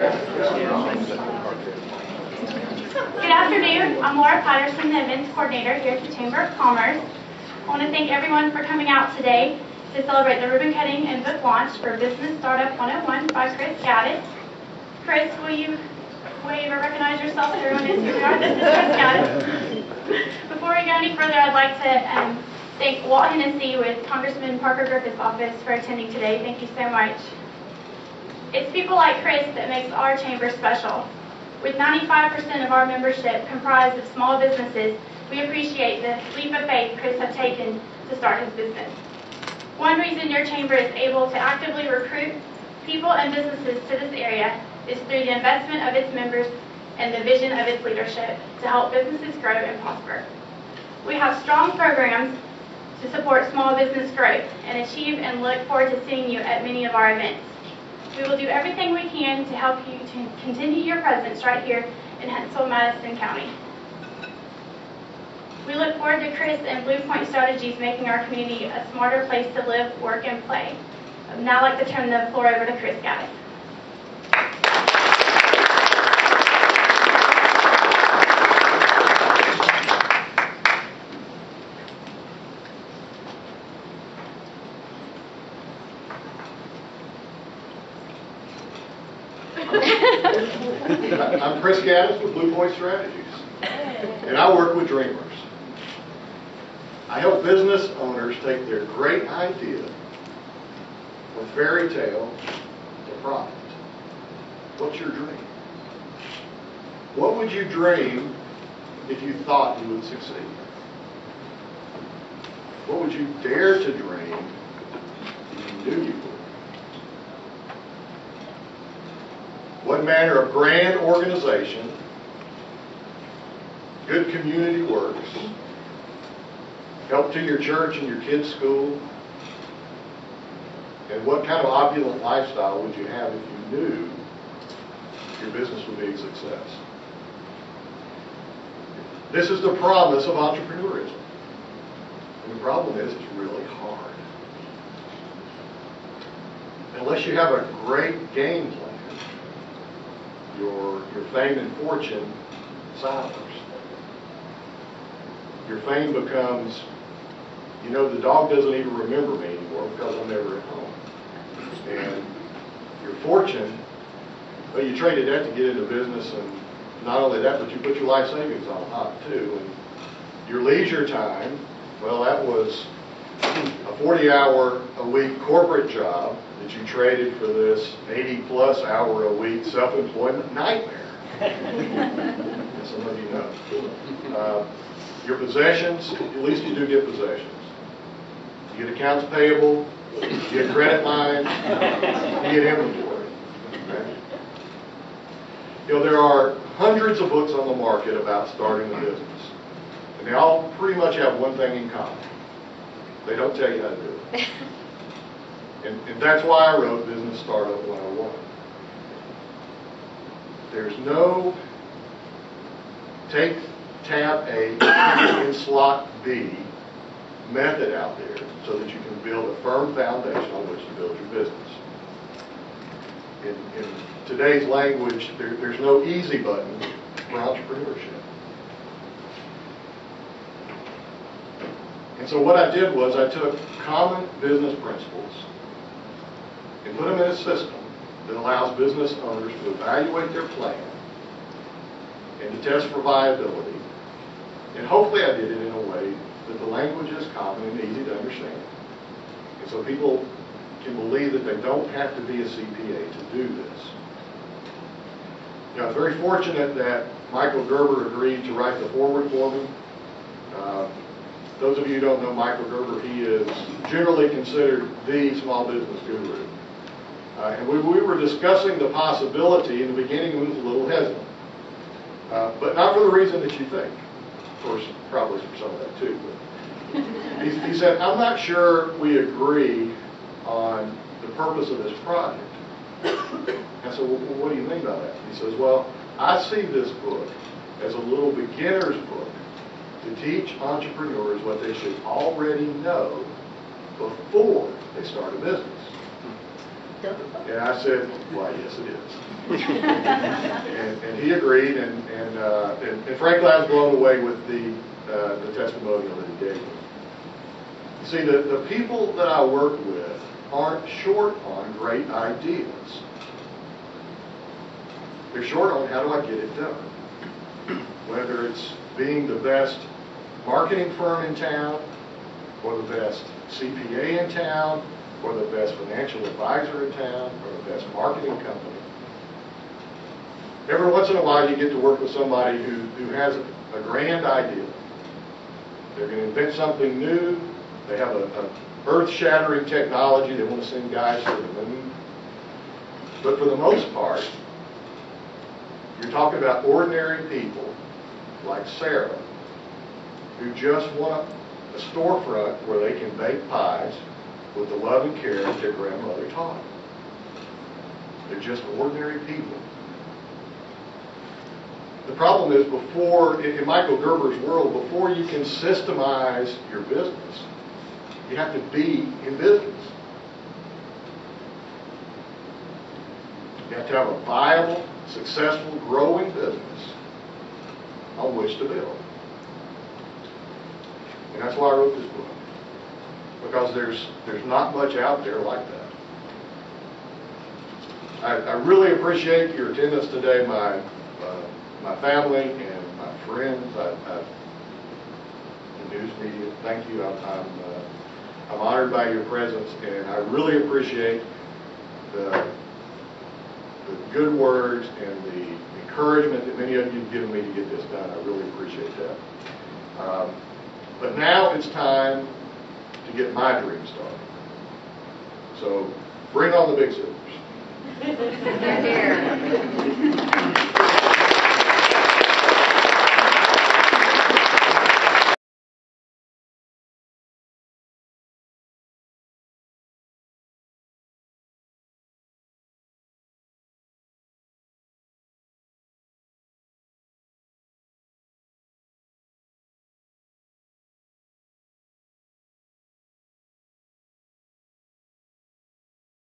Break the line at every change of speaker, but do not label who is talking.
Good afternoon. I'm Laura Patterson, the events coordinator here at the Chamber of Commerce. I want to thank everyone for coming out today to celebrate the ribbon cutting and book launch for Business Startup 101 by Chris Gaddis. Chris, will you wave or recognize yourself so everyone knows who you are? This is Chris Gaddis. Before we go any further, I'd like to thank Walt Hennessy with Congressman Parker Griffith's office for attending today. Thank you so much. It's people like Chris that makes our chamber special. With 95% of our membership comprised of small businesses, we appreciate the leap of faith Chris has taken to start his business. One reason your chamber is able to actively recruit people and businesses to this area is through the investment of its members and the vision of its leadership to help businesses grow and prosper. We have strong programs to support small business growth and achieve and look forward to seeing you at many of our events. We will do everything we can to help you to continue your presence right here in Huntsville-Madison County. We look forward to Chris and Blue Point Strategies making our community a smarter place to live, work, and play. I'd now like to turn the floor over to Chris Gaddis.
I'm Chris Gaddis with Blue Point Strategies, and I work with dreamers. I help business owners take their great idea or fairy tale to profit. What's your dream? What would you dream if you thought you would succeed? What would you dare to dream if you knew you would? What manner of grand organization, good community works, help to your church and your kids' school, and what kind of opulent lifestyle would you have if you knew your business would be a success? This is the promise of entrepreneurism. And the problem is it's really hard. Unless you have a great game plan, your fame and fortune sours. Your fame becomes, you know, the dog doesn't even remember me anymore because I'm never at home. And your fortune, well, you traded that to get into business, and not only that, but you put your life savings on top too. And your leisure time, well, that was a 40-hour-a-week corporate job that you traded for this 80-plus hour-a-week self-employment nightmare. As some of you know. Your possessions, at least you do get possessions. You get accounts payable, you get credit lines, you get inventory. Okay? You know, there are hundreds of books on the market about starting a business. And they all pretty much have one thing in common. They don't tell you how to do it. And that's why I wrote Business Startup 101. There's no take tab A in slot B method out there so that you can build a firm foundation on which to build your business. In today's language, there's no easy button for entrepreneurship. And so what I did was I took common business principles and put them in a system that allows business owners to evaluate their plan and to test for viability. And hopefully I did it in a way that the language is common and easy to understand. And so people can believe that they don't have to be a CPA to do this. You know, I'm very fortunate that Michael Gerber agreed to write the foreword for me. Those of you who don't know Michael Gerber, he is generally considered the small business guru. And we were discussing the possibility. In the beginning, he was a little hesitant. But not for the reason that you think. Of course, probably for some of that too. But he said, I'm not sure we agree on the purpose of this project. I said, well, what do you mean by that? He says, well, I see this book as a little beginner's book to teach entrepreneurs what they should already know before they start a business. And I said, why, yes, it is. and he agreed, and frankly, I was blown away with the testimonial that he gave me. You see, the people that I work with aren't short on great ideas. They're short on how do I get it done. Whether it's being the best marketing firm in town, or the best CPA in town, or the best financial advisor in town, or the best marketing company. Every once in a while you get to work with somebody who has a grand idea. They're going to invent something new. They have a earth-shattering technology. They want to send guys to the moon. But for the most part, you're talking about ordinary people like Sarah who just want a storefront where they can bake pies with the love and care that their grandmother taught them. They're just ordinary people. The problem is, in Michael Gerber's world, before you can systemize your business, you have to be in business. You have to have a viable, successful, growing business on which to build. And that's why I wrote this book. Because there's not much out there like that. I really appreciate your attendance today, my family and my friends. The news media, thank you. I'm honored by your presence, and I really appreciate the good words and the encouragement that many of you have given me to get this done. I really appreciate that. But now it's time to get my dream started. So bring on the big silvers.